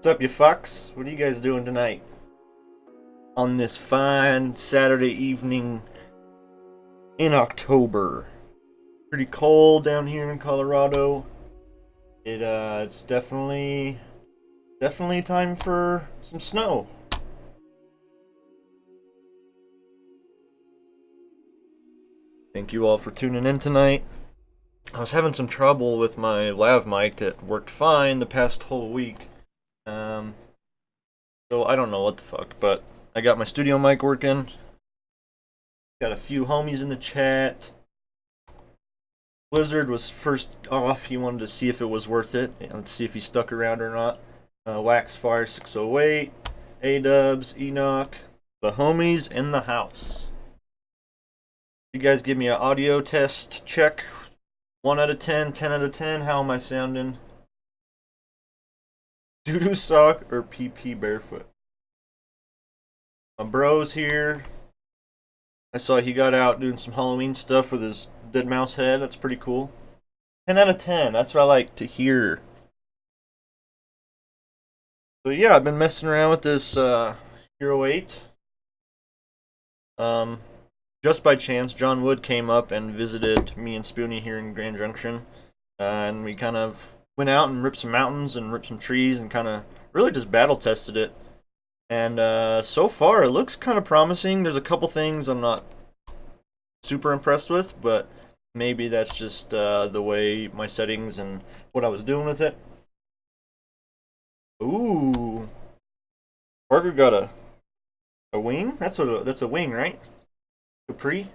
What's up, you fucks? What are you guys doing tonight? On this fine Saturday evening in October. Pretty cold down here in Colorado. It's definitely time for some snow. Thank you all for tuning in tonight. I was having some trouble with my lav mic that worked fine the past whole week. So I don't know what the fuck, but I got my studio mic working. Got a few homies in the chat. Blizzard was first off. He wanted to see if it was worth it. Let's see if he stuck around or not. Waxfire 608, A-Dubs, Enoch, the homies in the house. You guys give me an audio test check. 1 out of 10, 10 out of 10. How am I sounding? Doo-doo sock or PP barefoot? My bro's here. I saw he got out doing some Halloween stuff with his dead mouse head. That's pretty cool. 10 out of 10. That's what I like to hear. So yeah, I've been messing around with this Hero 8. Just by chance, John Wood came up and visited me and Spoonie here in Grand Junction. And we kind of went out and ripped some mountains and ripped some trees and kind of really just battle tested it. And so far, it looks kind of promising. There's a couple things I'm not super impressed with, but maybe that's just the way my settings and what I was doing with it. Ooh, Parker got a wing. That's a wing, right? Capri.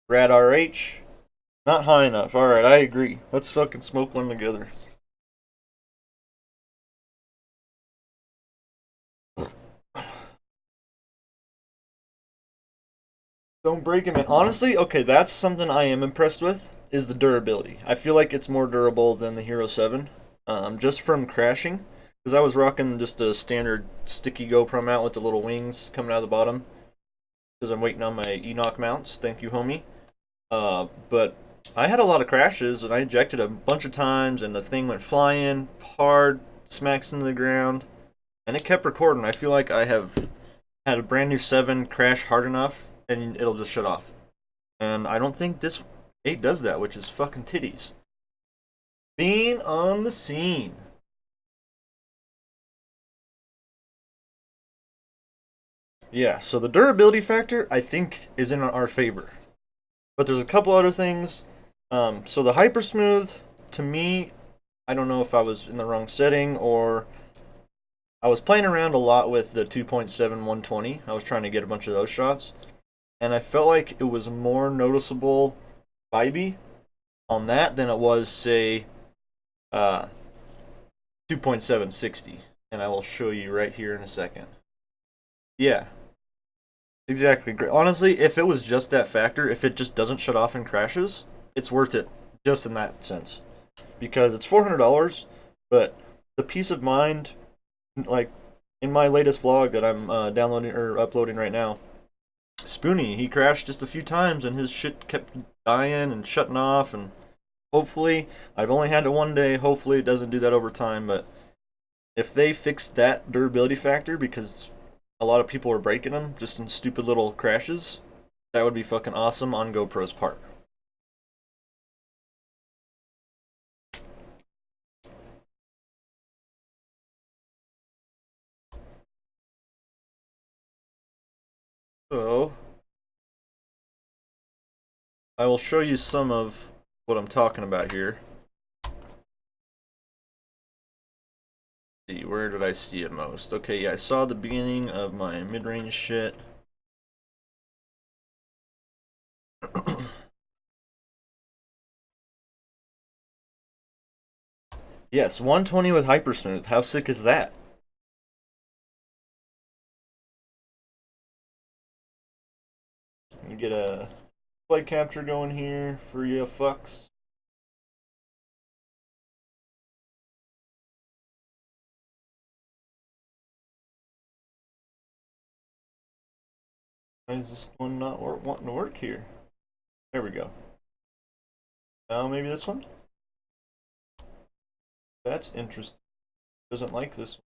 Brad RH. Not high enough. All right, I agree. Let's fucking smoke one together. Don't break him. Honestly, okay, that's something I am impressed with, is the durability. I feel like it's more durable than the Hero 7, just from crashing. Because I was rocking just a standard sticky GoPro mount with the little wings coming out of the bottom. Because I'm waiting on my Enoch mounts. Thank you, homie. But I had a lot of crashes, and I ejected a bunch of times, and the thing went flying hard, smacks into the ground, and it kept recording. I feel like I have had a brand new 7 crash hard enough, and it'll just shut off. And I don't think this 8 does that, which is fucking titties. Being on the scene. Yeah, so the durability factor, I think, is in our favor. But there's a couple other things. So the hyper smooth, to me, I don't know if I was in the wrong setting or I was playing around a lot with the 2.7 120. I was trying to get a bunch of those shots. And I felt like it was more noticeable vibey on that than it was, say, 2.760. And I will show you right here in a second. Yeah, exactly. Honestly, if it was just that factor, if it just doesn't shut off and crashes, it's worth it just in that sense. Because it's $400, but the peace of mind, like in my latest vlog that I'm downloading or uploading right now, Spoonie, he crashed just a few times and his shit kept dying and shutting off, and hopefully, I've only had it one day, hopefully it doesn't do that over time, but if they fix that durability factor, because a lot of people are breaking them just in stupid little crashes, that would be fucking awesome on GoPro's part. So, I will show you some of what I'm talking about here. See, where did I see it most? Okay, yeah, I saw the beginning of my mid-range shit. Yes, 120 with hypersmooth. How sick is that? You get a flight capture going here for you fucks. Why is this one not wanting to work here? There we go. Now maybe this one? That's interesting. doesn't like this.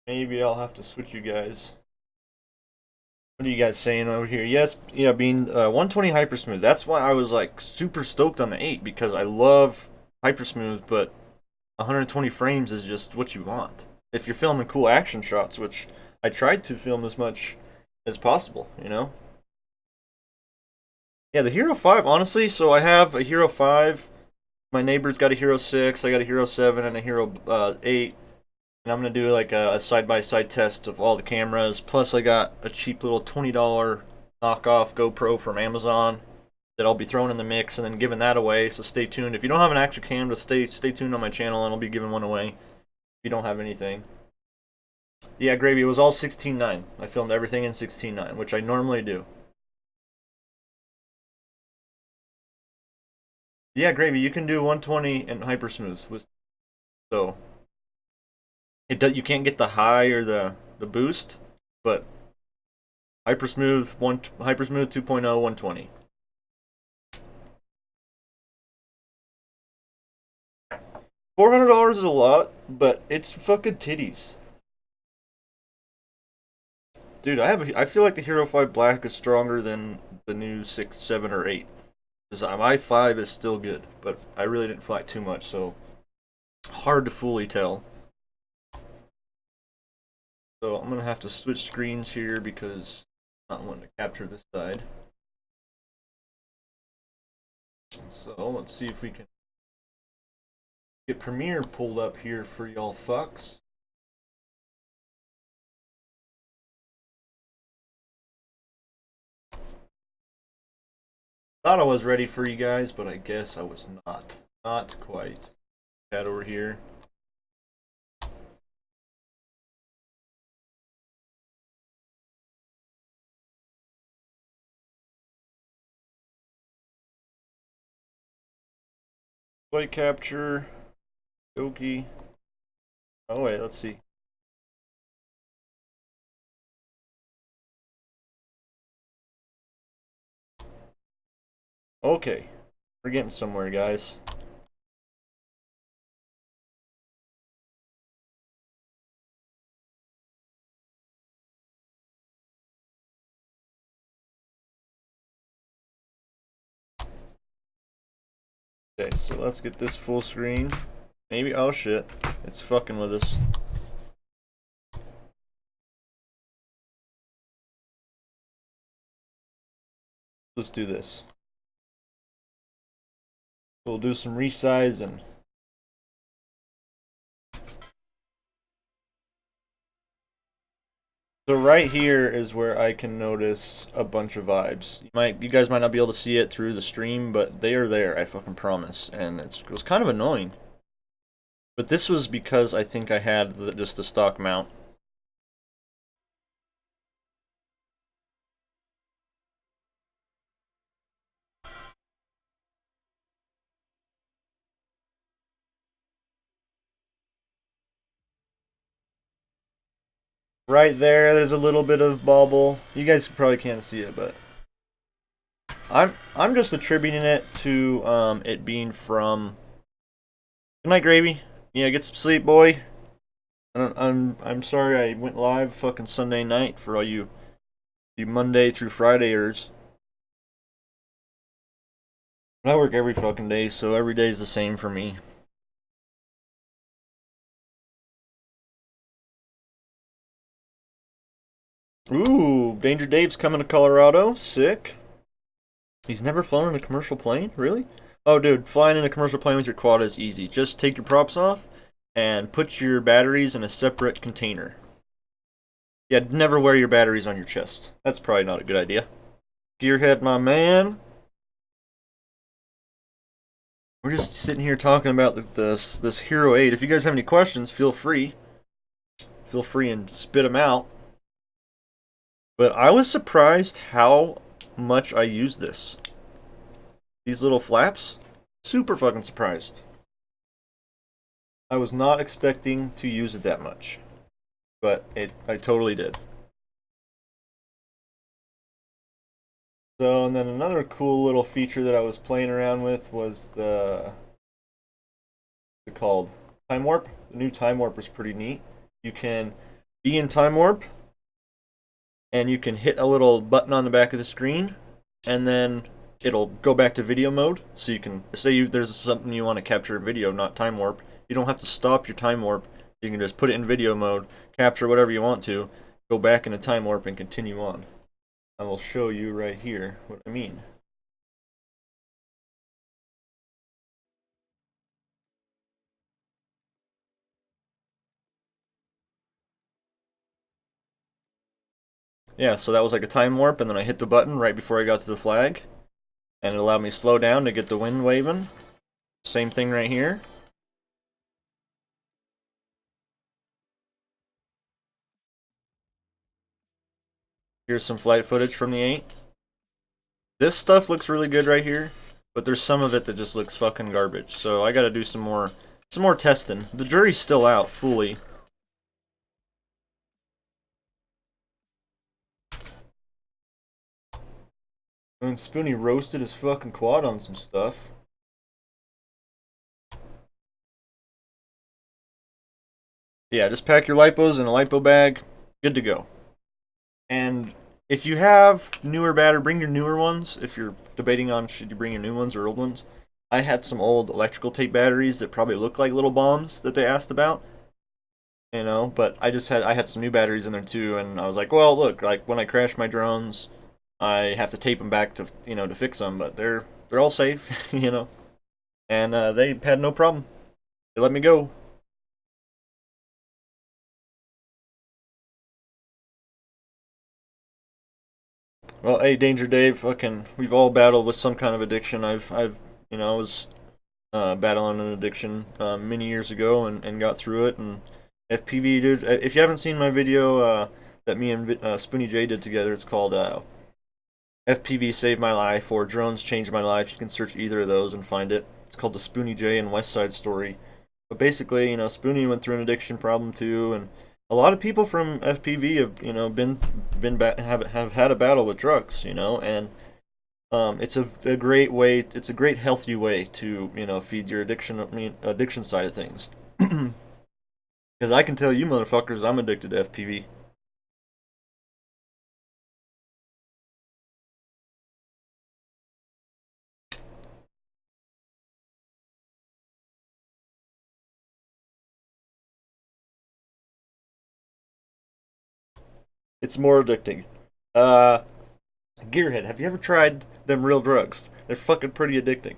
Maybe I'll have to switch you guys. What are you guys saying over here? Yes, yeah, being 120 hypersmooth. That's why I was like super stoked on the 8 because I love hypersmooth, but 120 frames is just what you want. If you're filming cool action shots, which I tried to film as much as possible, you know? Yeah, the Hero 5, honestly, so I have a Hero 5. My neighbor's got a Hero 6, I got a Hero 7, and a Hero 8. And I'm going to do like a side-by-side test of all the cameras. Plus, I got a cheap little $20 knockoff GoPro from Amazon that I'll be throwing in the mix and then giving that away. So stay tuned. If you don't have an action cam, just stay tuned on my channel and I'll be giving one away if you don't have anything. Yeah, Gravy, it was all 16:9. I filmed everything in 16:9, which I normally do. Yeah, Gravy, you can do 120 and hypersmooth with so you can't get the high or the boost, but hypersmooth 2.0 120. $400 is a lot, but it's fucking titties. Dude, I feel like the Hero 5 Black is stronger than the new 6, 7, or 8. Because my 5 is still good, but I really didn't fly too much, so hard to fully tell. So I'm gonna have to switch screens here because I'm not wanting to capture this side. So let's see if we can get Premiere pulled up here for y'all fucks. Thought I was ready for you guys, but I guess I was not. Not quite. That over here. Flight capture. Okie. Oh wait, let's see. Okay. We're getting somewhere, guys. Okay, so let's get this full screen. Maybe, oh shit, it's fucking with us. Let's do this. We'll do some resizing. So right here is where I can notice a bunch of vibes. You guys might not be able to see it through the stream, but they are there, I fucking promise. And it was kind of annoying. But this was because I think I had just the stock mount. Right there, there's a little bit of bobble. You guys probably can't see it, but I'm just attributing it to it being from. Good night, Gravy. Yeah, get some sleep, boy. I'm sorry I went live fucking Sunday night for all you Monday through Fridayers. I work every fucking day, so every day is the same for me. Ooh, Danger Dave's coming to Colorado. Sick. He's never flown in a commercial plane? Really? Oh, dude, flying in a commercial plane with your quad is easy. Just take your props off and put your batteries in a separate container. Yeah, never wear your batteries on your chest. That's probably not a good idea. Gearhead, my man. We're just sitting here talking about this Hero 8. If you guys have any questions, feel free. Feel free and spit them out. But I was surprised how much I use this. These little flaps. Super fucking surprised. I was not expecting to use it that much. But I totally did. So, and then another cool little feature that I was playing around with was what's it called? Time warp. The new time warp is pretty neat. You can be in time warp, and you can hit a little button on the back of the screen, and then it'll go back to video mode. So you can say there's something you want to capture in video, not time warp. You don't have to stop your time warp. You can just put it in video mode, capture whatever you want to, go back into time warp, and continue on. I will show you right here what I mean. Yeah, so that was like a time warp, and then I hit the button right before I got to the flag, and it allowed me to slow down to get the wind waving. Same thing right here. Here's some flight footage from the 8. This stuff looks really good right here, but there's some of it that just looks fucking garbage. So I gotta do some more testing. The jury's still out fully. And Spoonie roasted his fucking quad on some stuff. Yeah, just pack your lipos in a lipo bag. Good to go. And if you have newer battery, bring your newer ones. If you're debating on should you bring your new ones or old ones. I had some old electrical tape batteries that probably look like little bombs that they asked about. You know, but I had some new batteries in there too, and I was like, well, look, like when I crash my drones, I have to tape them back to to fix them, but they're all safe, you know, and they had no problem. They let me go. Well, hey, Danger Dave, fucking, we've all battled with some kind of addiction. I was battling an addiction many years ago and got through it. And FPV, dude, if you haven't seen my video that me and Spoonie J did together, it's called FPV Saved My Life or Drones Changed My Life. You can search either of those and find it. It's called the Spoonie J and West Side Story. But basically, Spoonie went through an addiction problem too, and a lot of people from FPV have had a battle with drugs, and it's a great way. It's a great healthy way to feed your addiction side of things. Because I can tell you motherfuckers, I'm addicted to FPV. It's more addicting. Gearhead, have you ever tried them real drugs? They're fucking pretty addicting.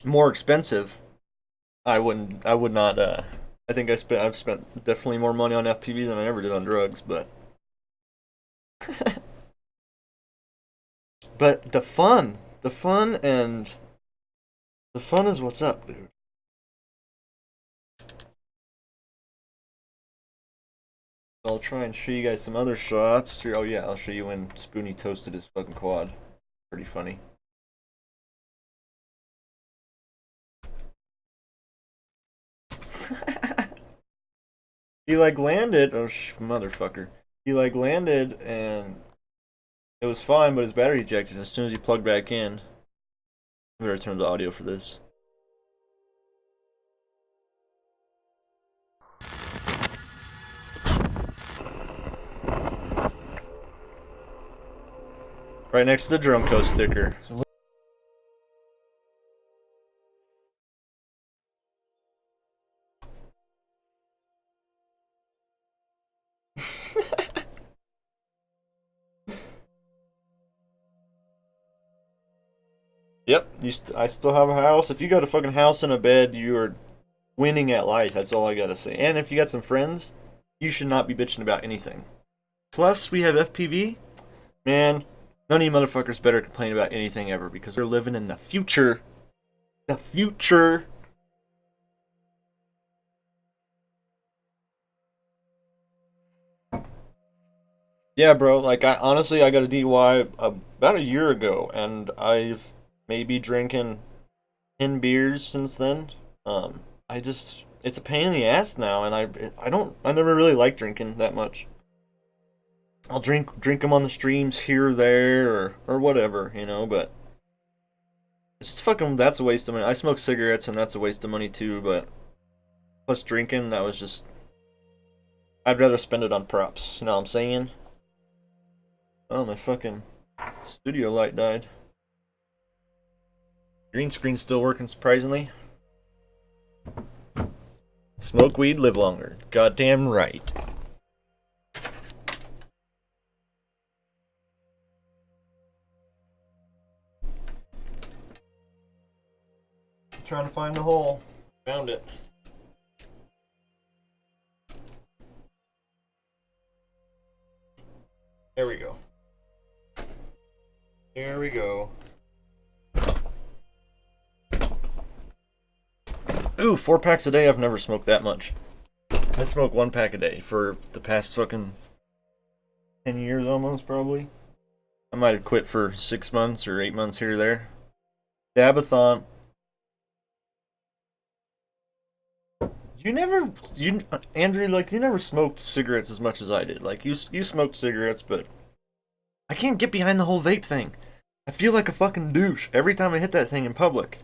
More expensive. I would not. I think I've spent definitely more money on FPV than I ever did on drugs, but. But the fun is what's up, dude. I'll try and show you guys some other shots. Here, oh yeah, I'll show you when Spoonie toasted his fucking quad. Pretty funny. He like landed, motherfucker. He like landed and it was fine, but his battery ejected as soon as he plugged back in. I better turn the audio for this. Right next to the Drumco sticker. Yep, I still have a house. If you got a fucking house and a bed, you are winning at life. That's all I gotta say. And if you got some friends, you should not be bitching about anything. Plus, we have FPV. Man, none of you motherfuckers better complain about anything ever because we're living in the future. The future. Yeah, bro. Like, I honestly, I got a DUI about a year ago, and I've maybe drinking 10 beers since then. It's a pain in the ass now, and I never really liked drinking that much. I'll drink them on the streams here or there or whatever, you know. But it's just fucking, that's a waste of money. I smoke cigarettes and that's a waste of money too. But plus drinking, that was just, I'd rather spend it on props. You know what I'm saying? Oh, my fucking studio light died. Green screen's still working surprisingly. Smoke weed, live longer. Goddamn right. Trying to find the hole. Found it. There we go. Here we go. Ooh, 4 packs a day. I've never smoked that much. I smoke 1 pack a day for the past fucking 10 years almost, probably. I might have quit for 6 months or 8 months here or there. Dabathon. Andrew, like, you never smoked cigarettes as much as I did. Like, you smoked cigarettes, but I can't get behind the whole vape thing. I feel like a fucking douche every time I hit that thing in public.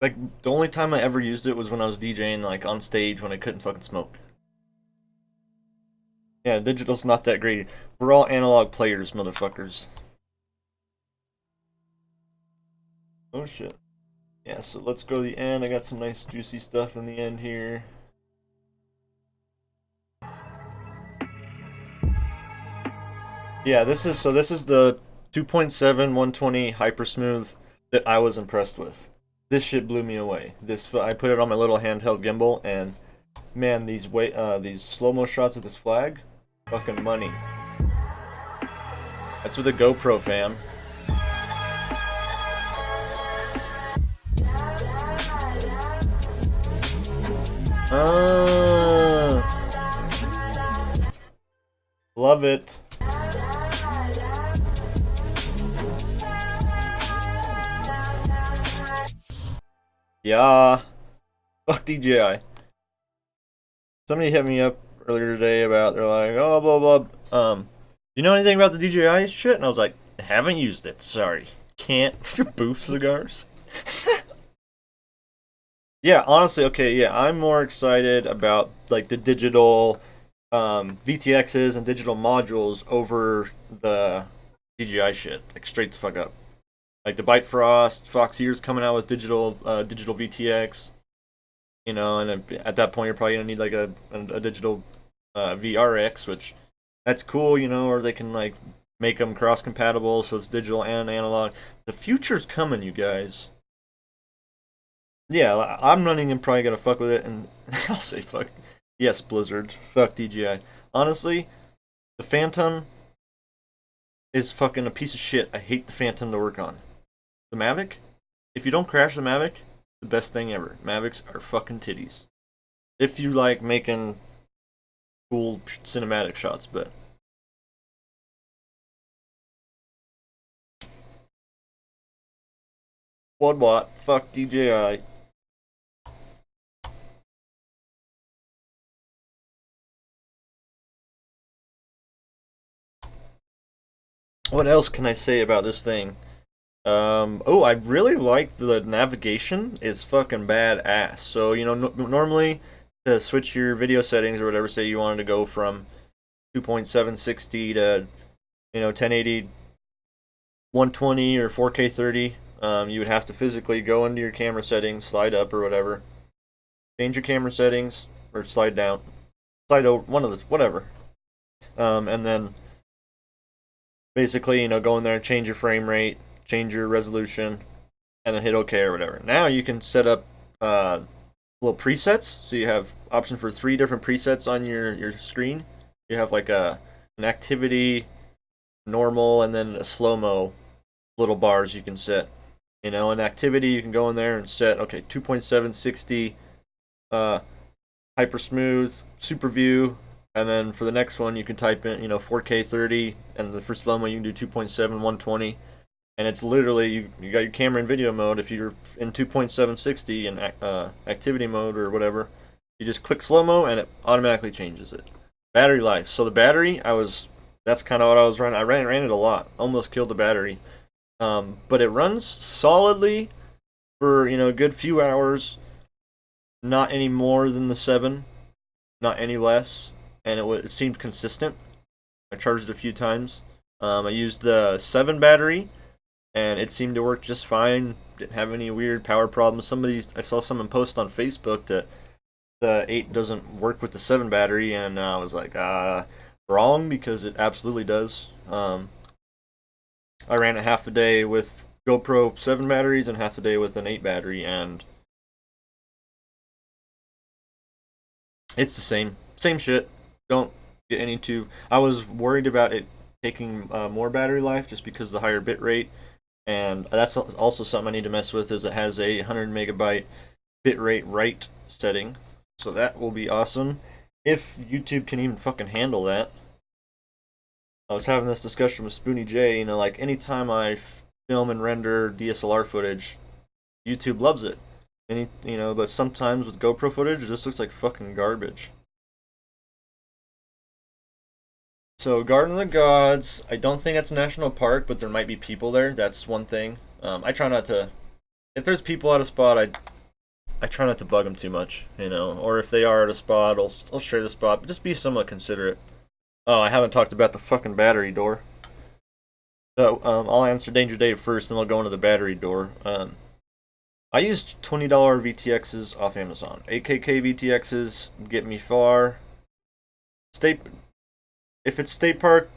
Like, the only time I ever used it was when I was DJing, like, on stage when I couldn't fucking smoke. Yeah, digital's not that great. We're all analog players, motherfuckers. Oh, shit. Yeah, so let's go to the end. I got some nice juicy stuff in the end here. Yeah, this is the 2.7 120 hyper smooth that I was impressed with. This shit blew me away. I put it on my little handheld gimbal, and man, these slow-mo shots of this flag, fucking money. That's with a GoPro, fam. Love it. Yeah. Fuck DJI. Somebody hit me up earlier today about, they're like, oh, blah, blah. You know anything about the DJI shit? And I was like, haven't used it. Sorry. Can't. Boof cigars. Yeah, honestly, okay, yeah, I'm more excited about, like, the digital VTXs and digital modules over the DJI shit. Like, straight the fuck up. Like the Bite Frost, Fox Ears coming out with digital VTX, you know, and at that point you're probably gonna need like a digital VRX, which that's cool, you know, or they can like make them cross compatible so it's digital and analog. The future's coming, you guys. Yeah, I'm running and probably gonna fuck with it, and I'll say fuck. Yes, Blizzard. Fuck DJI. Honestly, the Phantom is fucking a piece of shit. I hate the Phantom to work on. The Mavic, if you don't crash the Mavic, the best thing ever. Mavics are fucking titties. If you like making cool cinematic shots, but what? Fuck DJI. What else can I say about this thing? Oh, I really like the navigation. It's fucking badass. So, you know, normally to switch your video settings or whatever, say you wanted to go from 2.760 to, you know, 1080, 120 or 4K 30, you would have to physically go into your camera settings, slide up or whatever, change your camera settings, or slide down, slide over, one of the, whatever. And then basically, you know, go in there and change your frame rate, change your resolution, and then hit OK or whatever. Now you can set up little presets. So you have option for 3 different presets on your screen. You have like an activity, normal, and then a slow-mo little bars you can set. You know, an activity you can go in there and set, okay, 2.760 hyper smooth, super view, and then for the next one you can type in, you know, 4K 30, and for slow-mo you can do 2.7 120. And it's literally, you got your camera in video mode. If you're in 2.760 in activity mode or whatever, You just click slow-mo and it automatically changes it. Battery life. So the battery, that's kind of what I was running. I ran it a lot. Almost killed the battery. But it runs solidly for, a good few hours. Not any more than the 7. Not any less. And it seemed consistent. I charged it a few times. I used the 7 battery, and it seemed to work just fine. Didn't have any weird power problems. I saw someone post on Facebook that the 8 doesn't work with the 7 battery, and I was like, wrong, because it absolutely does. I ran it half the day with GoPro 7 batteries and half the day with an 8 battery, and it's the same shit. Don't get any too. I was worried about it taking more battery life just because of the higher bit rate, and that's also something I need to mess with. Is it has a 100 megabyte bit rate write setting, so that will be awesome if YouTube can even fucking handle that. I was having this discussion with Spoony J. Like anytime I film and render DSLR footage, YouTube loves it. But sometimes with GoPro footage, it just looks like fucking garbage. So, Garden of the Gods, I don't think it's a national park, but there might be people there. That's one thing. I try not to. If there's people at a spot, I try not to bug them too much, Or if they are at a spot, I'll share the spot, but just be somewhat considerate. Oh, I haven't talked about the fucking battery door. So, I'll answer Danger Dave first, then we'll go into the battery door. I used $20 VTXs off Amazon. 8KK VTXs get me far. If it's state park,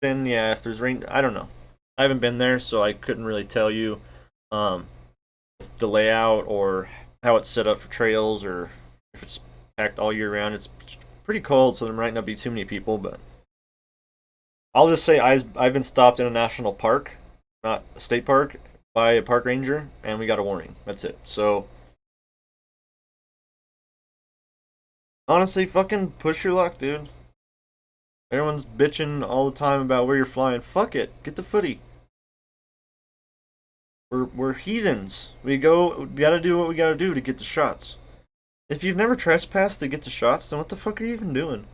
then yeah, if there's rain, I don't know. I haven't been there, so I couldn't really tell you the layout or how it's set up for trails, or if it's packed all year round. It's pretty cold, so there might not be too many people, but I'll just say I've been stopped in a national park, not a state park, by a park ranger, and we got a warning. That's it. So honestly, fucking push your luck, dude. Everyone's bitching all the time about where you're flying. Fuck it. Get the footy. We're heathens. We gotta do what we gotta do to get the shots. If you've never trespassed to get the shots, then what the fuck are you even doing?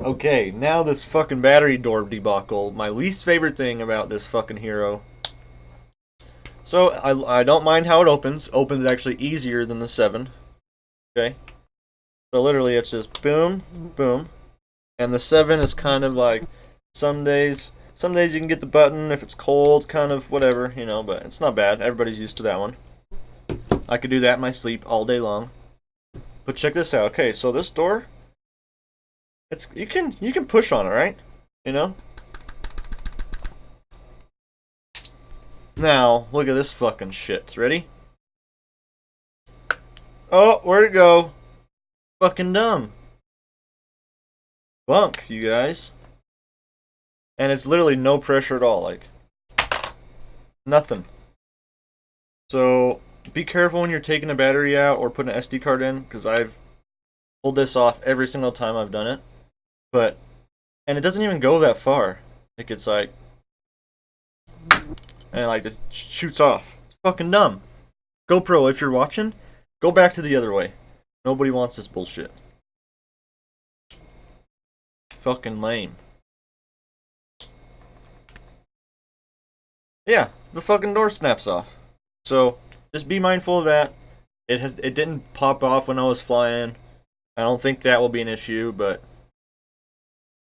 Okay, now this fucking battery door debacle. My least favorite thing about this fucking hero. So, I don't mind how it opens. Opens actually easier than the 7. Okay? So literally it's just boom, boom. And the 7 is kind of like some days you can get the button if it's cold, kind of whatever, but it's not bad. Everybody's used to that one. I could do that in my sleep all day long. But check this out. Okay, so this door, you can push on it, right? Now, look at this fucking shit. Ready? Oh, where'd it go? Fucking dumb. Bunk, you guys. And it's literally no pressure at all, like nothing. So be careful when you're taking a battery out or putting an SD card in, because I've pulled this off every single time I've done it. And it doesn't even go that far. Like it's like, and like it shoots off. It's fucking dumb. GoPro, if you're watching, go back to the other way. Nobody wants this bullshit. Fucking lame. Yeah, the fucking door snaps off. So just be mindful of that. It didn't pop off when I was flying. I don't think that will be an issue, but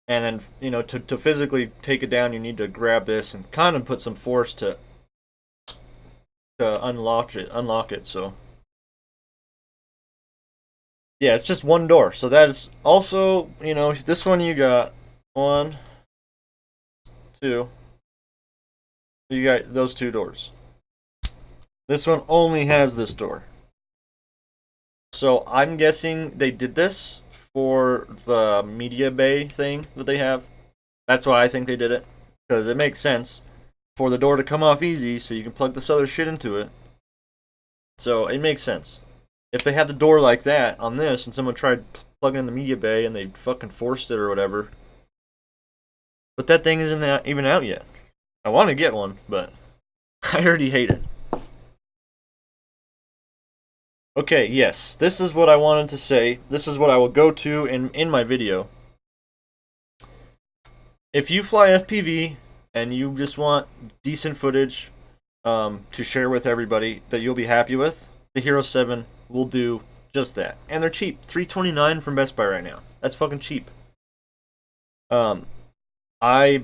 and then to physically take it down, you need to grab this and kind of put some force to unlock it. So yeah, it's just one door. So that is also, this one you got 1, 2. You got those 2 doors. This one only has this door. So I'm guessing they did this for the media bay thing that they have. That's why I think they did it. Because it makes sense for the door to come off easy so you can plug this other shit into it. So it makes sense. If they had the door like that on this and someone tried plugging in the media bay and they fucking forced it or whatever. But that thing isn't even out yet. I want to get one, but I already hate it. Okay, yes, this is what I wanted to say. This is what I will go to in my video. If you fly FPV and you just want decent footage to share with everybody that you'll be happy with, the Hero 7 will do just that. And they're cheap. $329 from Best Buy right now. That's fucking cheap. I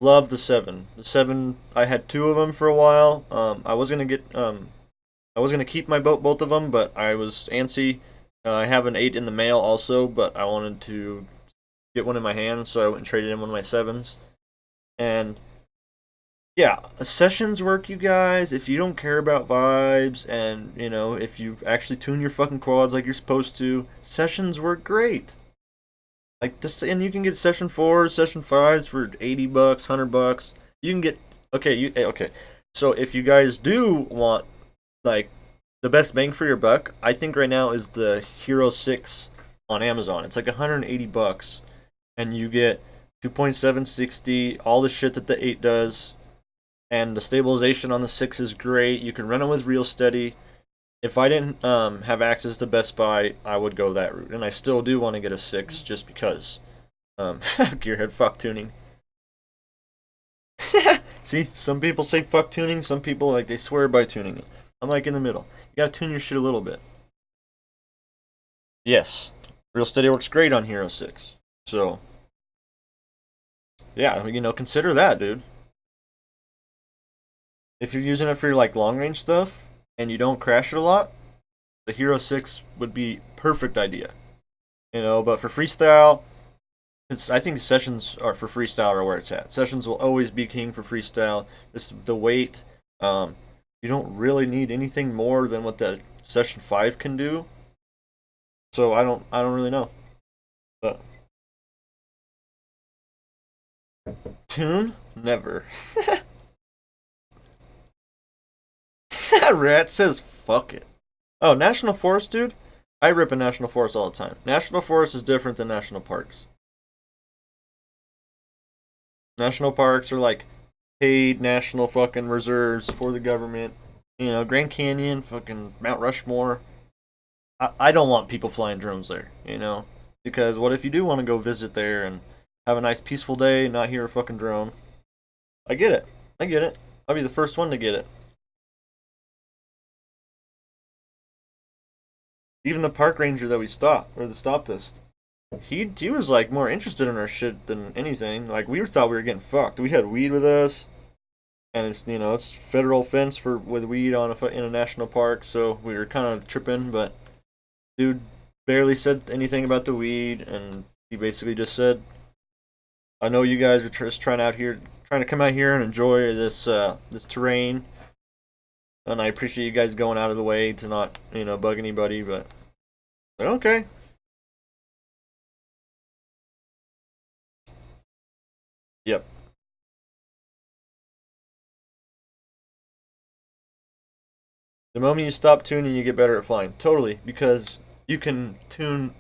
love the 7. The 7, I had 2 of them for a while. I was gonna keep both of them, but I was antsy. I have an 8 in the mail also, but I wanted to get one in my hand, so I went and traded in one of my 7s. And yeah, sessions work, you guys. If you don't care about vibes, and you know, if you actually tune your fucking quads like you're supposed to, sessions work great. Like this, and you can get session 4s, session 5s for $80, $100. You can get okay. So if you guys do want like the best bang for your buck, I think right now is the Hero 6 on Amazon. It's like $180, and you get 2.760, all the shit that the 8 does, and the stabilization on the 6 is great. You can run it with real steady. If I didn't have access to Best Buy, I would go that route, and I still do want to get a 6 just because. Gearhead, fuck tuning. See, some people say fuck tuning, some people like they swear by tuning it. I'm like in the middle. You gotta tune your shit a little bit. Yes, real steady works great on Hero 6. So, yeah, you know, consider that, dude. If you're using it for your like long range stuff and you don't crash it a lot, the Hero 6 would be perfect idea. You know, but for freestyle, I think sessions are for freestyle are where it's at. Sessions will always be king for freestyle. Just the weight. You don't really need anything more than what the session 5 can do. So I don't really know. But tune? Never. Rat says fuck it. Oh, National Forest, dude? I rip a National Forest all the time. National Forest is different than National Parks. National Parks are like paid national fucking reserves for the government. You know, Grand Canyon, fucking Mount Rushmore. I don't want people flying drones there, you know? Because what if you do want to go visit there and have a nice peaceful day and not hear a fucking drone? I get it. I get it. I'll be the first one to get it. Even the park ranger that we stopped, or that stopped us, he was like more interested in our shit than anything. Like we thought we were getting fucked. We had weed with us, and it's it's federal offense for with weed in a national park, so we were kind of tripping. But dude barely said anything about the weed, and he basically just said, "I know you guys are just trying to come out here and enjoy this terrain, and I appreciate you guys going out of the way to not bug anybody, but okay." Yep. The moment you stop tuning, you get better at flying. Totally, because you can tune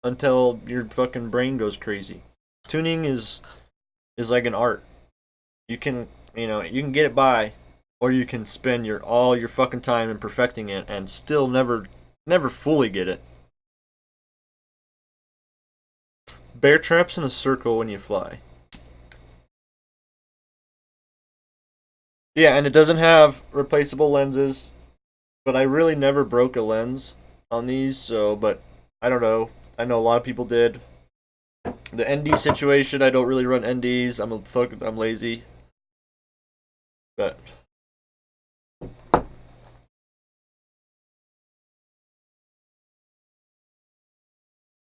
until your fucking brain goes crazy. Tuning is like an art. You can you can get it by, or you can spend all your fucking time in perfecting it and still never fully get it. Bear traps in a circle when you fly. Yeah, and it doesn't have replaceable lenses, but I really never broke a lens on these, so, but I don't know. I know a lot of people did. The ND situation, I don't really run NDs. I'm lazy. But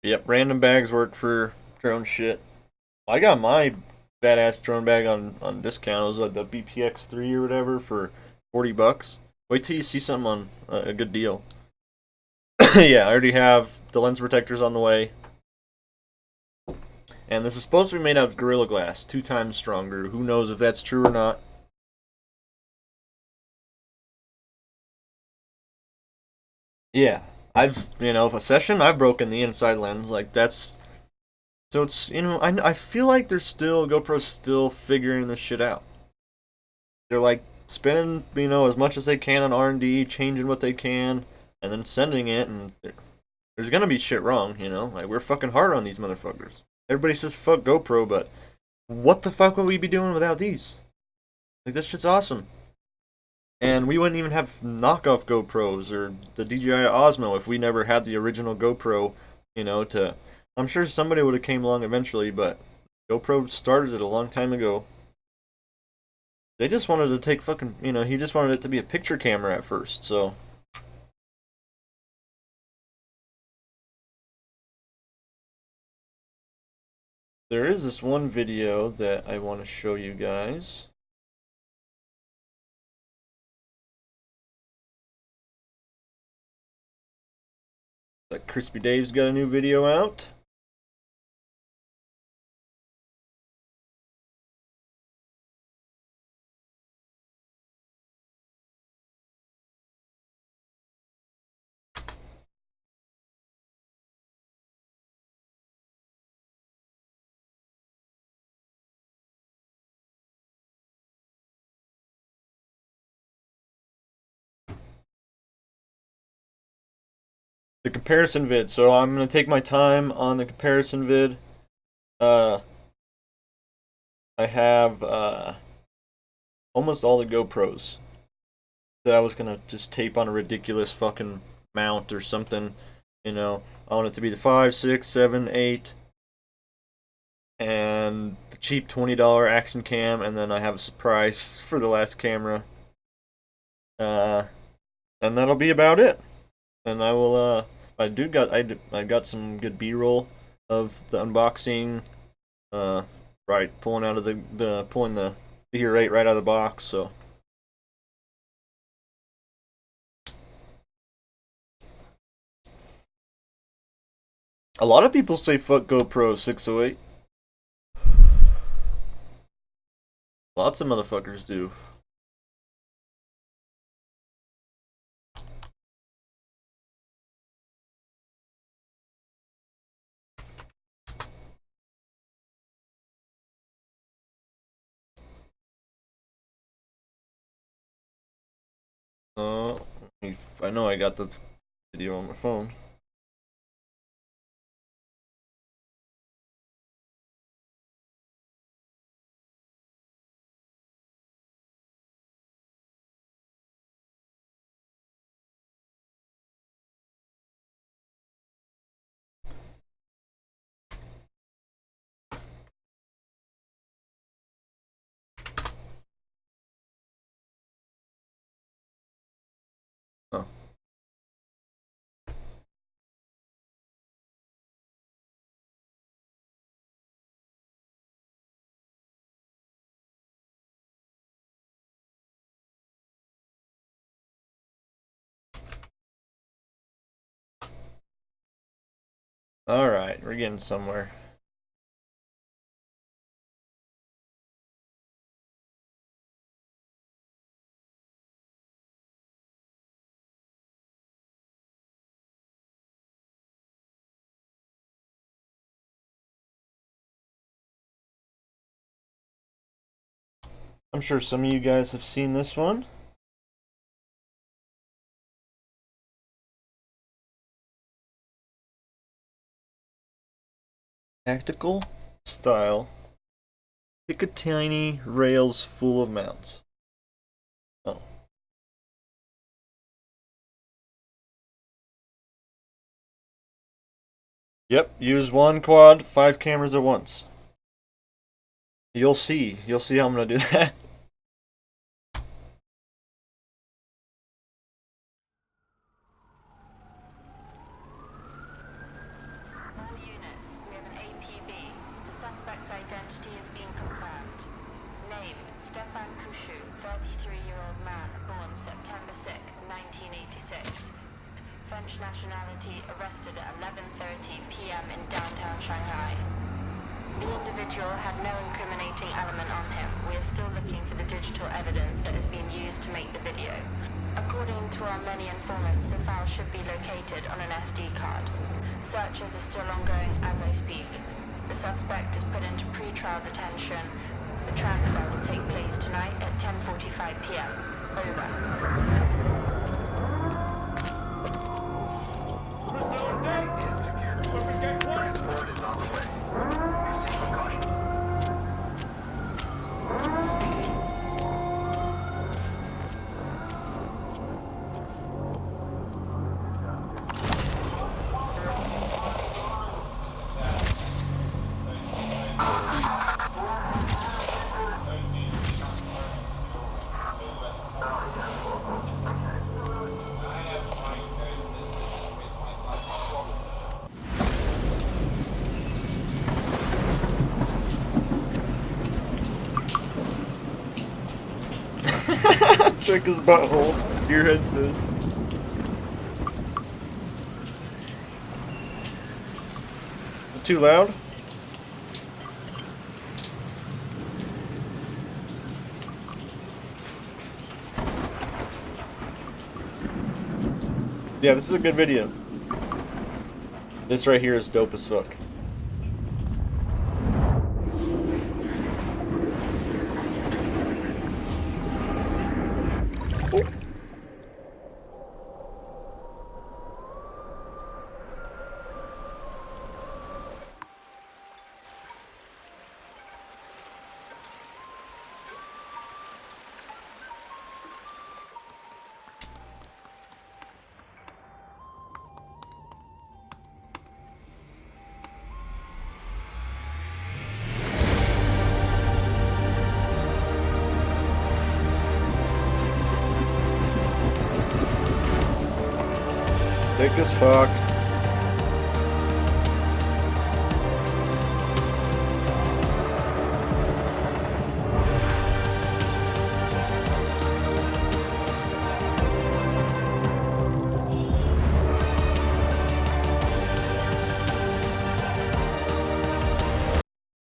yep, random bags work for drone shit. I got my badass drone bag on discount. It was like the BPX3 or whatever for $40. Wait till you see something on a good deal. Yeah, I already have the lens protectors on the way. And this is supposed to be made out of Gorilla Glass, 2 times stronger. Who knows if that's true or not. Yeah, I've, a session, I've broken the inside lens. Like, that's... So it's, I feel like GoPro's still figuring this shit out. They're, like, spending, as much as they can on R&D, changing what they can. and then sending it, and there's gonna be shit wrong, you know? Like, we're fucking hard on these motherfuckers. Everybody says fuck GoPro, but what the fuck would we be doing without these? Like, this shit's awesome. And we wouldn't even have knockoff GoPros or the DJI Osmo if we never had the original GoPro, you know, to... I'm sure somebody would have came along eventually, but GoPro started it a long time ago. They just wanted to take fucking, you know, he just wanted it to be a picture camera at first, so... There is this one video that I want to show you guys. Like Crispy Dave's got a new video out. The comparison vid. So I'm gonna take my time on the comparison vid. I have almost all the GoPros that I was gonna just tape on a ridiculous fucking mount or something. You know, I want it to be the 5, 6, 7, 8, and the cheap $20 action cam, and then I have a surprise for the last camera. And that'll be about it. And I will I got some good B-roll of the unboxing. Right, pulling out of pulling the figure eight right out of the box. So a lot of people say fuck GoPro 608. Lots of motherfuckers do. I know I got the video on my phone. Oh. Alright, we're getting somewhere. I'm sure some of you guys have seen this one. Tactical style. Picatinny rails full of mounts. Oh. Yep, use one quad, 5 cameras at once. You'll see how I'm gonna do that. All units, we have an APB. The suspect's identity has been confirmed. Name, Stefan Kushu, 33-year-old man, born September 6, 1986. French nationality, arrested at 11:30 p.m. in downtown Shanghai. The individual had no incriminating element on him. We are still looking for the digital evidence that has been used to make the video. According to our many informants, the file should be located on an SD card. Searches are still ongoing as I speak. The suspect is put into pre-trial detention. The transfer will take place tonight at 10:45 p.m. Over. Check his butthole. Gearhead says. Too loud? Yeah, this is a good video. This right here is dope as fuck. Oh. Thick as fuck.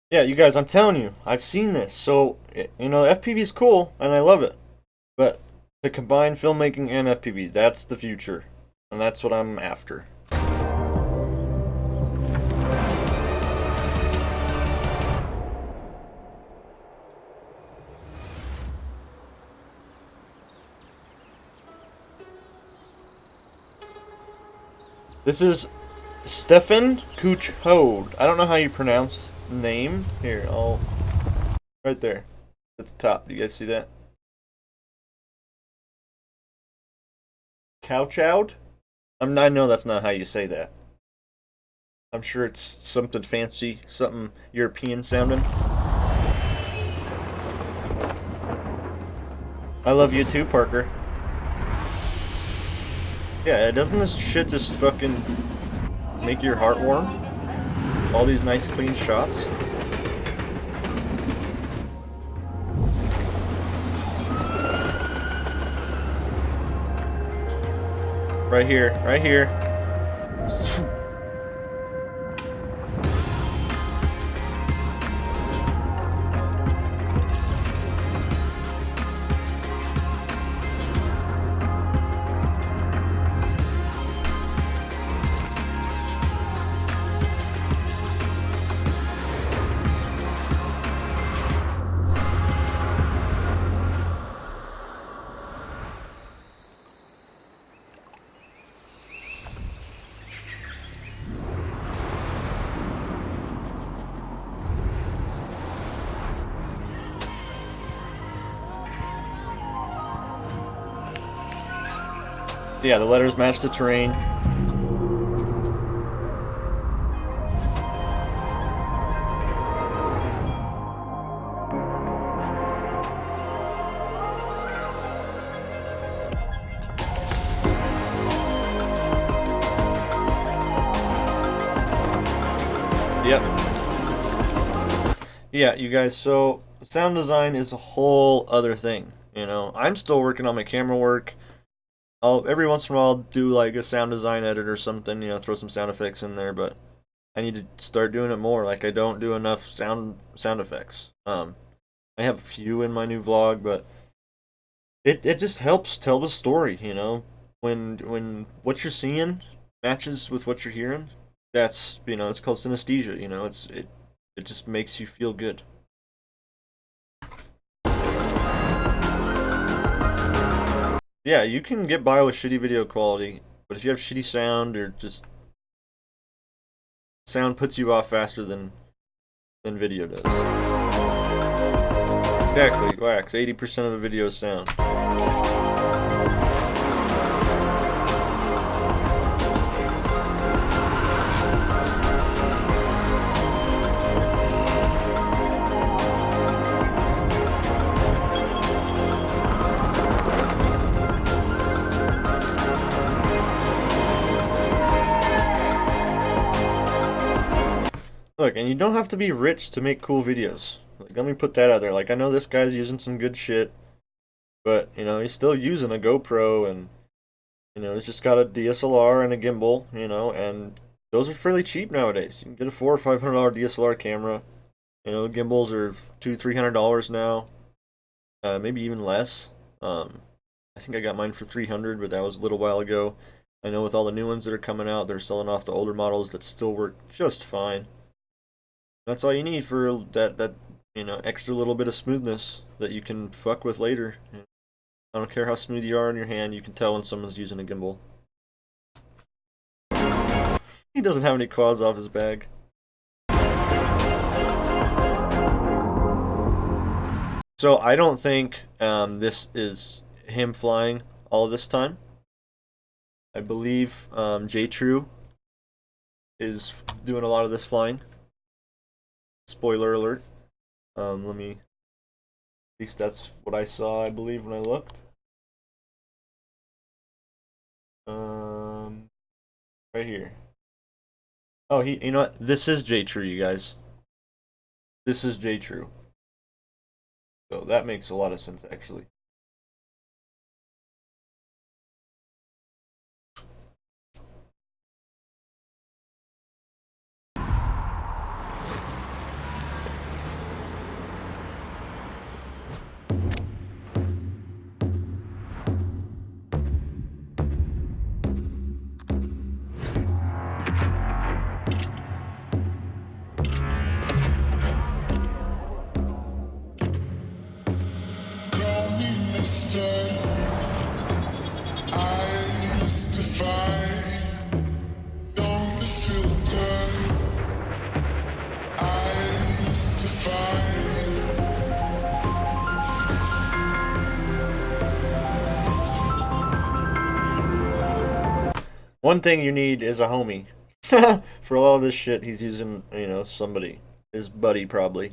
Yeah, you guys, I'm telling you, I've seen this. So, you know, FPV is cool, and I love it. But to combine filmmaking and FPV, that's the future. And that's what I'm after. This is Stefan Kuchhode. I don't know how you pronounce the name. Here, I'll... Right there. At the top. Do you guys see that? Couchowed? I know that's not how you say that. I'm sure it's something fancy, something European sounding. I love you too, Parker. Yeah, doesn't this shit just fucking make your heart warm? All these nice clean shots. Right here, right here. Yeah, the letters match the terrain. Yep. Yeah, you guys, so sound design is a whole other thing, you know. I'm still working on my camera work. Every once in a while I'll do like a sound design edit or something, you know, throw some sound effects in there, but I need to start doing it more. Like I don't do enough sound effects. I have a few in my new vlog, but it just helps tell the story, you know. When what you're seeing matches with what you're hearing, that's, you know, it's called synesthesia, you know. It just makes you feel good. Yeah, you can get by with shitty video quality, but if you have shitty sound or just sound puts you off faster than video does. Exactly, wax. 80% of a video is sound. Look, and you don't have to be rich to make cool videos. Like, let me put that out there. Like, I know this guy's using some good shit. but you know, he's still using a GoPro, and you know, he's just got a DSLR and a gimbal, you know, and those are fairly cheap nowadays. You can get a $400 or $500 DSLR camera. You know, gimbals are $200-300 now, maybe even less. I think I got mine for $300, but that was a little while ago. I know with all the new ones that are coming out, they're selling off the older models that still work just fine. That's all you need for that you know, extra little bit of smoothness that you can fuck with later. I don't care how smooth you are in your hand, you can tell when someone's using a gimbal. He doesn't have any quads off his bag. So I don't think this is him flying all this time. I believe J-True is doing a lot of this flying. Spoiler alert. At least that's what I saw, I believe, when I looked. Right here. Oh, you know what? This is J-True, you guys. This is J-True. So that makes a lot of sense, actually. One thing you need is a homie. For all this shit, he's using, you know, somebody. His buddy, probably.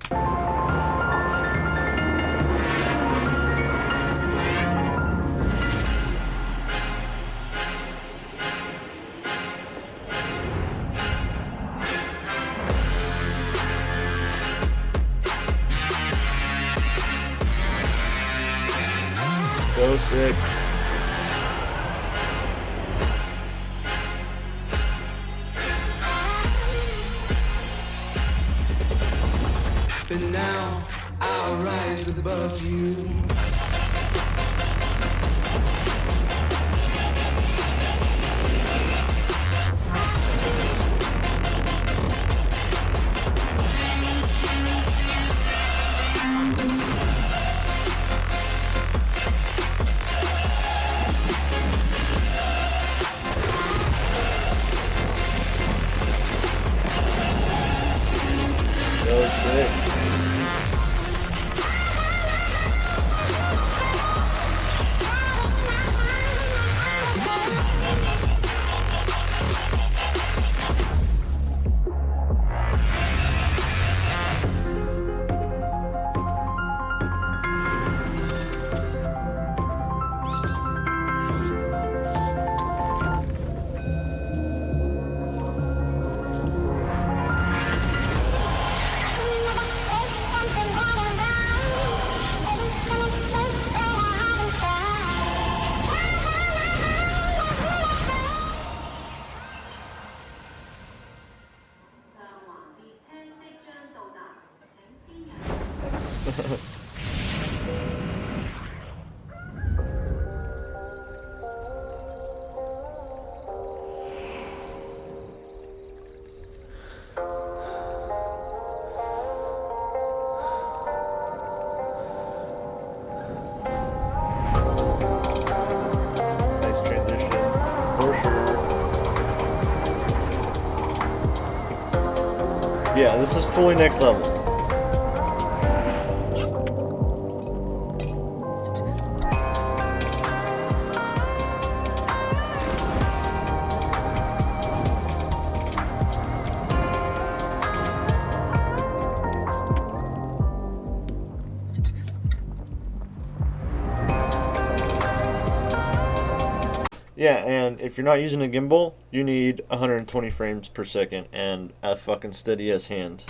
So sick. But now I'll rise above you. So sick. Nice transition, for sure. Yeah, this is fully next level. Yeah, and if you're not using a gimbal, you need 120 frames per second and a fucking steady as hand.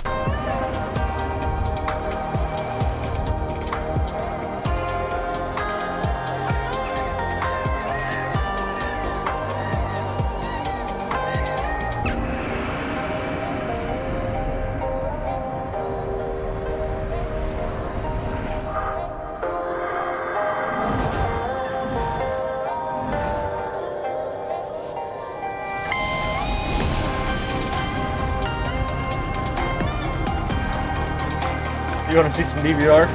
You want to see some DVR?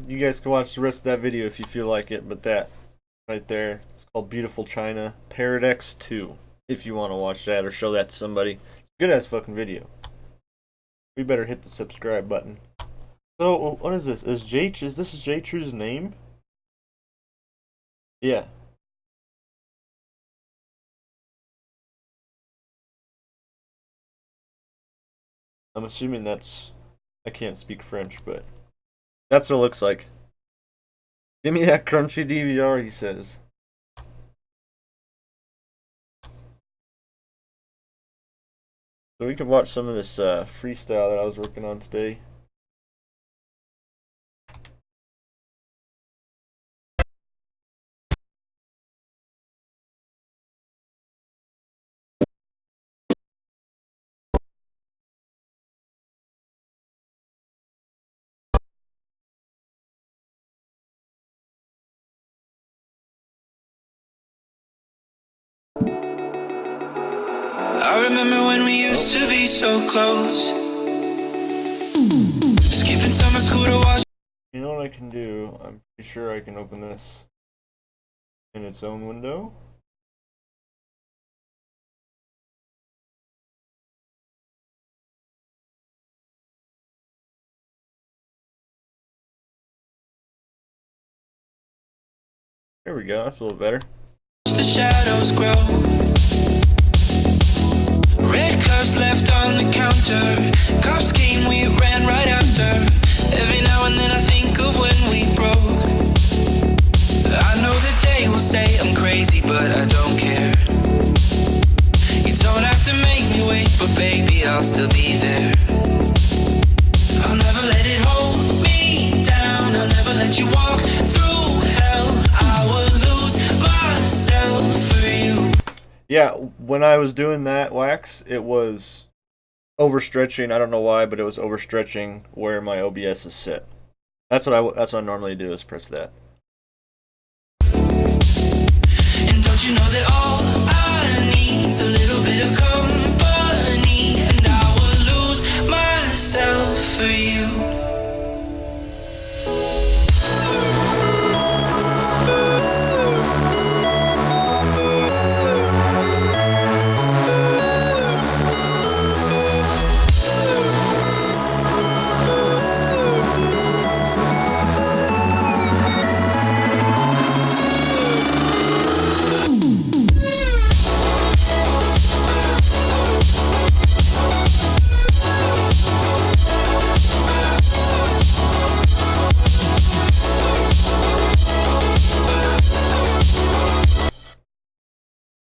You guys can watch the rest of that video if you feel like it, but that right there, it's called Beautiful China Paradex 2. If you want to watch that or show that to somebody. It's a good ass fucking video. We better hit the subscribe button. So, what is this? Is this J True's name? Yeah. I'm assuming that's... I can't speak French, but... that's what it looks like. Give me that crunchy DVR, he says. So we can watch some of this freestyle that I was working on today. I remember when we used to be so close. Skipping summer school to watch. You know what I can do? I'm pretty sure I can open this in its own window. There we go, that's a little better. The shadows grow. Red cups left on the counter. Cops came, we ran right after. Every now and then I think of when we broke. I know that they will say I'm crazy, but I don't care. You don't have to make me wait, but baby, I'll still be there. I'll never let it hold me down. I'll never let you walk through hell. I will lose myself for you. Yeah, when I was doing that wax, it was overstretching. I don't know why, but it was overstretching where my OBS is set. That's what I normally do, is press that. And don't you know that all I need is a little bit of company, and I will lose myself for you.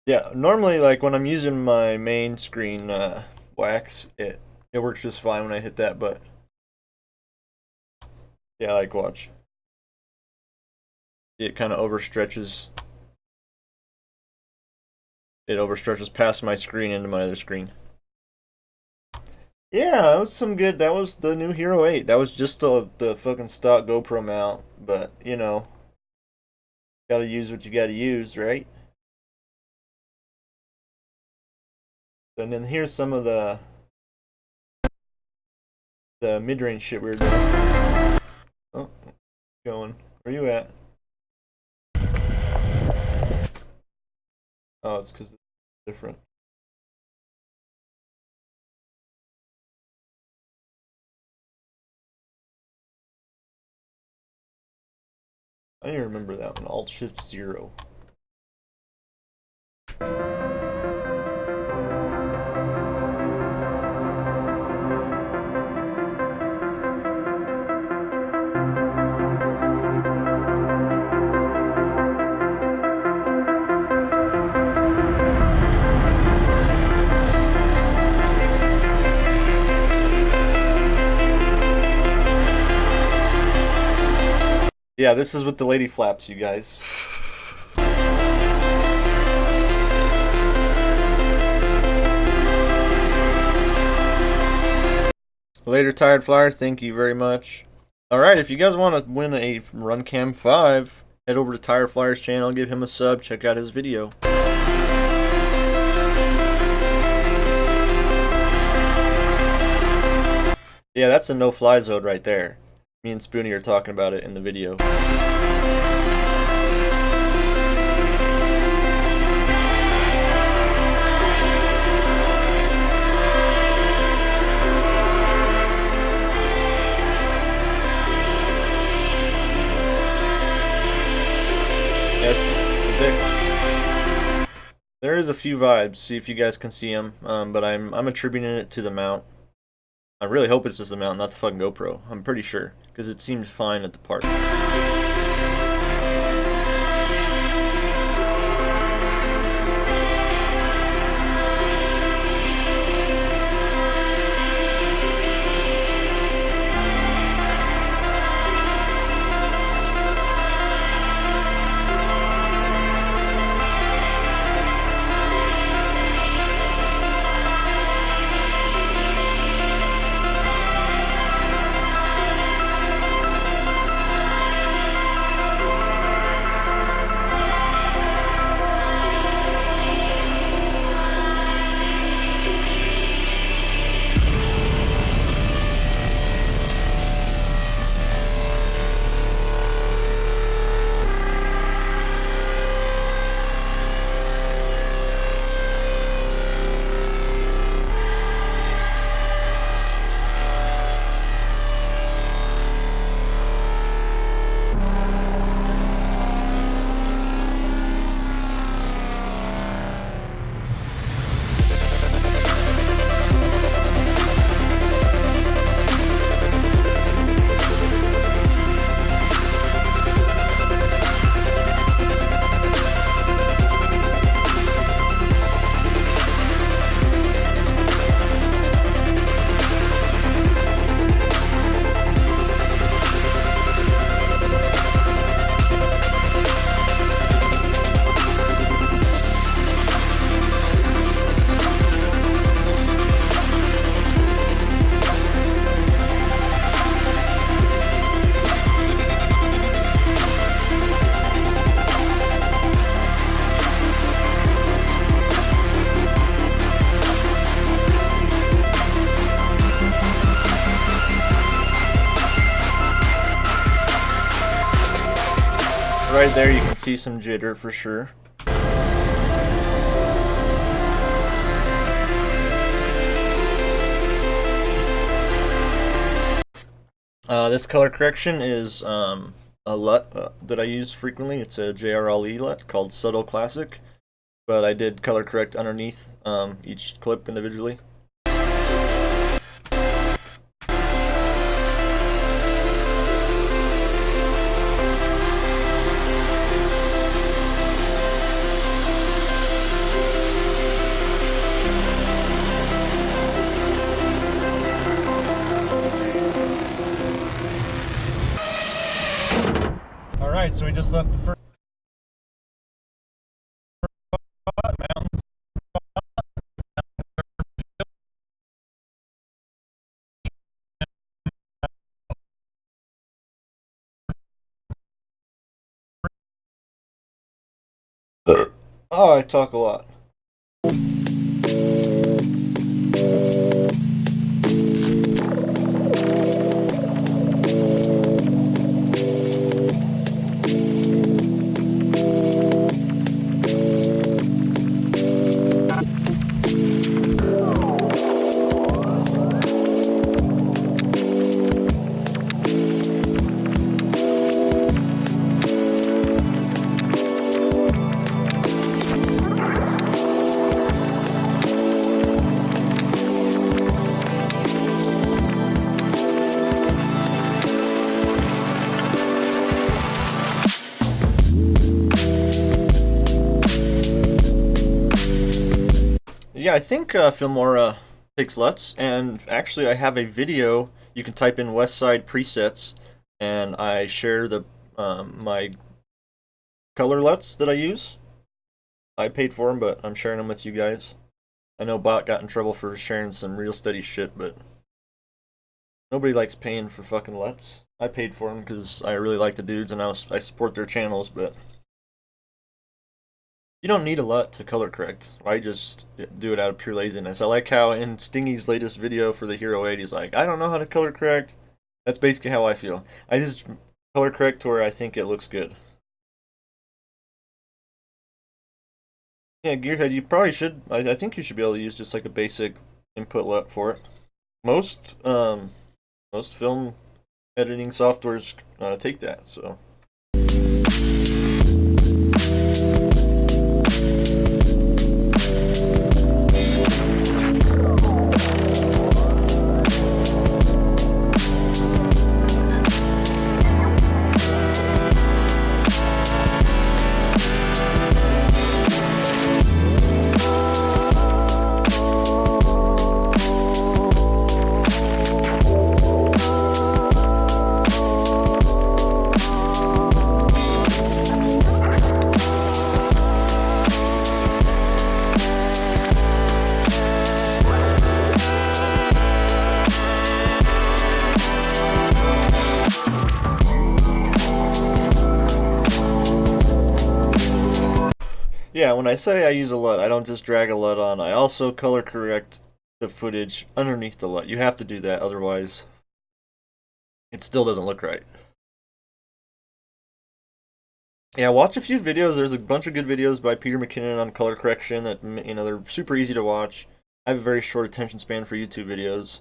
Yeah, normally, like, when I'm using my main screen wax, it works just fine when I hit that, but yeah, like, watch. It kind of overstretches. It overstretches past my screen into my other screen. Yeah, that was some good. That was the new Hero 8. That was just the fucking stock GoPro mount, but, you know, gotta use what you gotta use, right? And then here's some of the mid-range shit we were doing. Oh, going. Where you at? Oh, it's because it's different. I didn't remember that one. Alt-Shift-0. Yeah, this is with the lady flaps, you guys. Later, Tired Flyer, thank you very much. Alright, if you guys want to win a RunCam 5, head over to Tire Flyer's channel, give him a sub, check out his video. Yeah, that's a no-fly zone right there. Me and Spoonie are talking about it in the video. Yes, there is a few vibes. See if you guys can see them, but I'm attributing it to the mount. I really hope it's just the mount, not the fucking GoPro. I'm pretty sure, because it seemed fine at the park. Right there you can see some jitter for sure. This color correction is a LUT that I use frequently. It's a JRLE LUT called Subtle Classic, but I did color correct underneath each clip individually. Alright, so we just left the first spot, mountains. Oh, I talk a lot. Yeah, I think Filmora takes LUTs, and actually I have a video. You can type in Westside presets, and I share the my color LUTs that I use. I paid for them, but I'm sharing them with you guys. I know Bot got in trouble for sharing some real steady shit, but nobody likes paying for fucking LUTs. I paid for them because I really like the dudes and I support their channels, but you don't need a lot to color correct. I just do it out of pure laziness. I like how in Stingy's latest video for the Hero 8, he's like, I don't know how to color correct. That's basically how I feel. I just color correct to where I think it looks good. Yeah, Gearhead, you probably should. I think you should be able to use just like a basic input for it. Most film editing softwares take that, so. Yeah, when I say I use a LUT, I don't just drag a LUT on. I also color correct the footage underneath the LUT. You have to do that, otherwise it still doesn't look right. Yeah, watch a few videos. There's a bunch of good videos by Peter McKinnon on color correction that, you know, they're super easy to watch. I have a very short attention span for YouTube videos,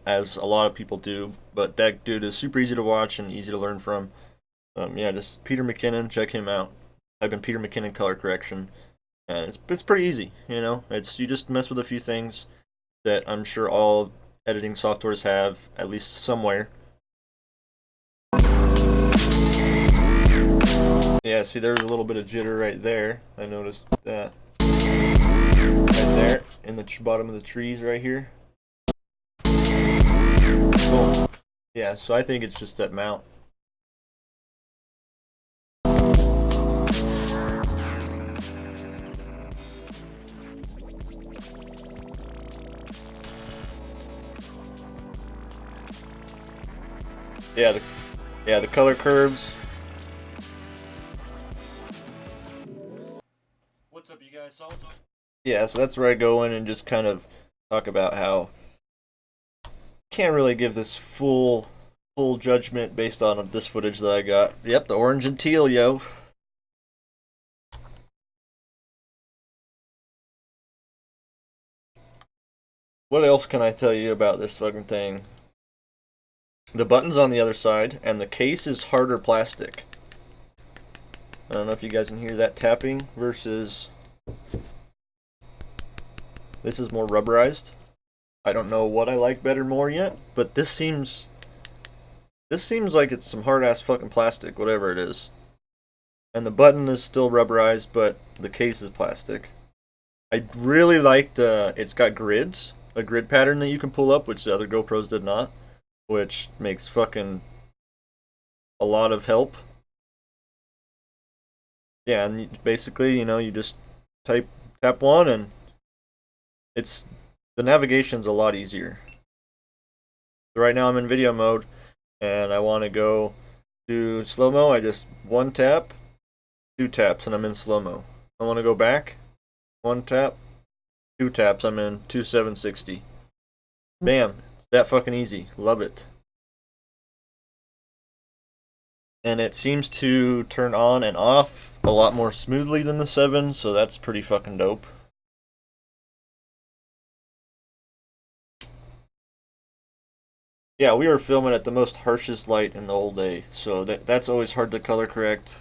as a lot of people do, but that dude is super easy to watch and easy to learn from. Yeah, just Peter McKinnon, check him out. Type in Peter McKinnon color correction, and it's pretty easy. You know, it's you just mess with a few things that I'm sure all editing softwares have at least somewhere. Yeah, see, there's a little bit of jitter right there. I noticed that right there in the bottom of the trees right here. Boom. Yeah, so I think it's just that mount. Yeah, the color curves. What's up, you guys? Yeah, so that's where I go in and just kind of talk about how can't really give this full judgment based on this footage that I got. Yep, the orange and teal, yo. What else can I tell you about this fucking thing? The button's on the other side, and the case is harder plastic. I don't know if you guys can hear that tapping versus this is more rubberized. I don't know what I like better more yet, but this seems like it's some hard ass fucking plastic, whatever it is. And the button is still rubberized, but the case is plastic. I really liked it's got grids, a grid pattern that you can pull up, which the other GoPros did not, which makes fucking a lot of help. Yeah, and basically, you know, you just tap one, and the navigation's a lot easier. So right now I'm in video mode, and I want to go to slow-mo. I just one tap, two taps, and I'm in slow-mo. I want to go back, one tap, two taps, I'm in 2760. Bam, it's that fucking easy. Love it. And it seems to turn on and off a lot more smoothly than the 7, so that's pretty fucking dope. Yeah, we were filming at the most harshest light in the whole day, so that's always hard to color correct.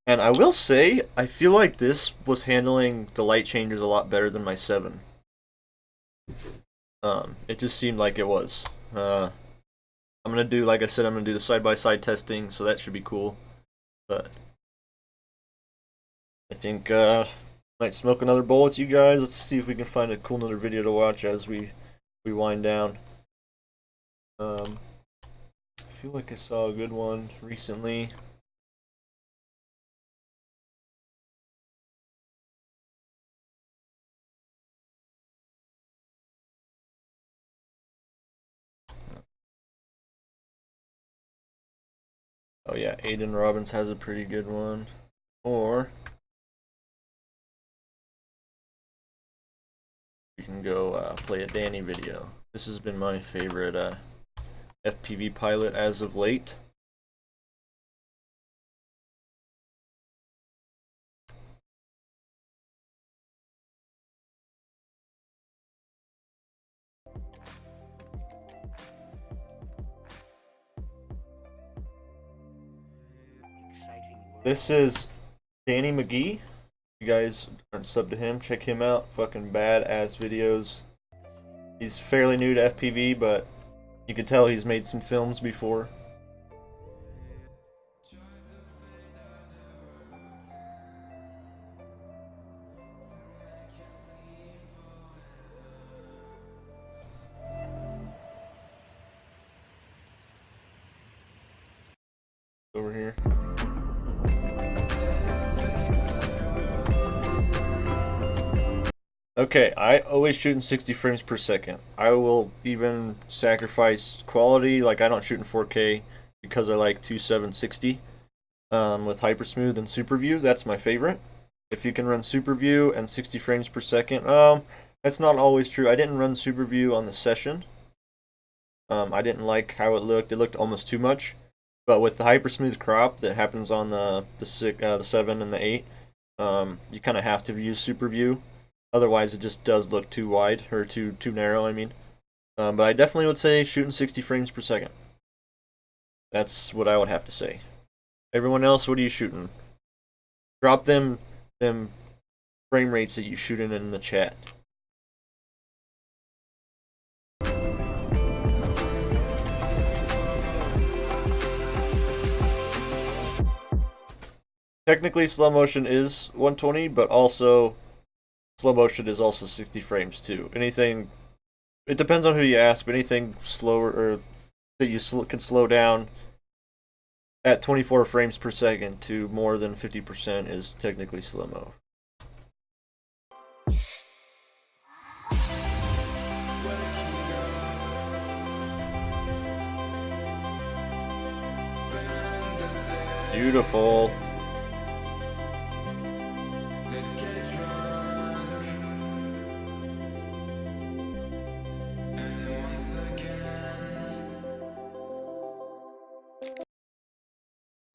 And I will say, I feel like this was handling the light changes a lot better than my 7. It just seemed like it was. I'm gonna do, like I said, I'm gonna do the side-by-side testing, so that should be cool. But I think might smoke another bowl with you guys. Let's see if we can find a cool another video to watch as we wind down. I feel like I saw a good one recently. Oh yeah, Aiden Robbins has a pretty good one. Or you can go play a Danny video. This has been my favorite FPV pilot as of late. This is Danny McGee. If you guys aren't subbed to him, check him out. Fucking badass videos. He's fairly new to FPV, but you can tell he's made some films before. Over here. Okay, I always shoot in 60 frames per second. I will even sacrifice quality, like I don't shoot in 4K because I like 2760 with hypersmooth and super view. That's my favorite. If you can run super view and 60 frames per second, that's not always true. I didn't run super view on the session. I didn't like how it looked. It looked almost too much. But with the hypersmooth crop that happens on the 7 and the 8, you kind of have to use super view. Otherwise, it just does look too wide, or too narrow, I mean. But I definitely would say shooting 60 frames per second. That's what I would have to say. Everyone else, what are you shooting? Drop them frame rates that you shoot in the chat. Technically, slow motion is 120, but also slow motion is also 60 frames too. Anything, it depends on who you ask, but anything slower or that you can slow down at 24 frames per second to more than 50% is technically slow-mo. Beautiful.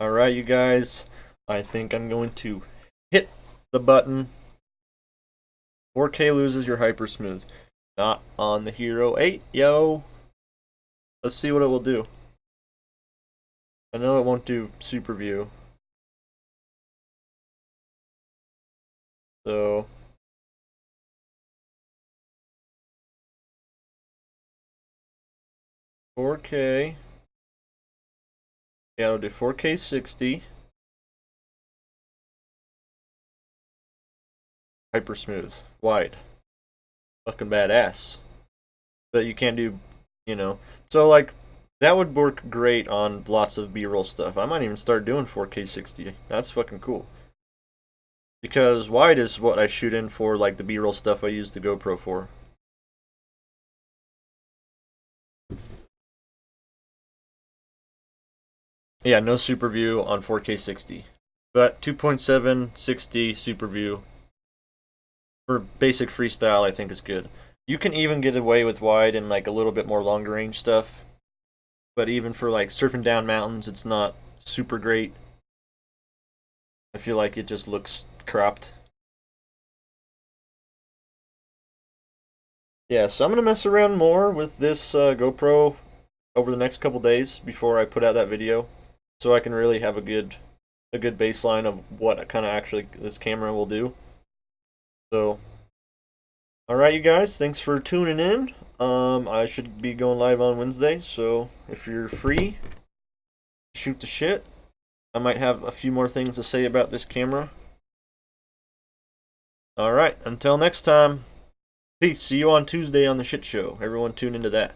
Alright, you guys, I think I'm going to hit the button. 4K loses your hypersmooth. Not on the Hero 8, yo. Let's see what it will do. I know it won't do super view. So $4K. Yeah, it'll do 4K 60. Hyper smooth. Wide. Fucking badass. But you can't do, you know. So, like, that would work great on lots of B-roll stuff. I might even start doing 4K 60. That's fucking cool. Because wide is what I shoot in for, like, the B-roll stuff I use the GoPro for. Yeah, no super view on 4K 60. But 2.7 60 super view for basic freestyle I think is good. You can even get away with wide and like a little bit more longer range stuff. But even for like surfing down mountains, it's not super great. I feel like it just looks cropped. Yeah, so I'm going to mess around more with this GoPro over the next couple days before I put out that video, so I can really have a good baseline of what kind of actually this camera will do. So, alright you guys, thanks for tuning in. I should be going live on Wednesday, so if you're free, shoot the shit. I might have a few more things to say about this camera. Alright, until next time, peace. See you on Tuesday on the shit show. Everyone tune into that.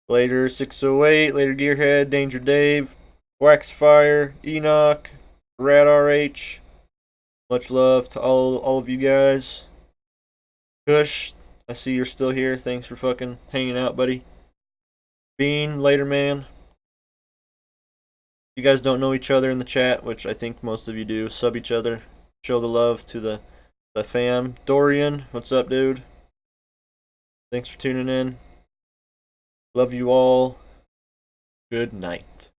Later 608, later Gearhead, Danger Dave, Waxfire, Enoch, Rad RH. Much love to all of you guys. Kush, I see you're still here. Thanks for fucking hanging out, buddy. Bean, later man. you guys don't know each other in the chat, which I think most of you do, sub each other. Show the love to the fam. Dorian, what's up, dude? Thanks for tuning in. Love you all. Good night.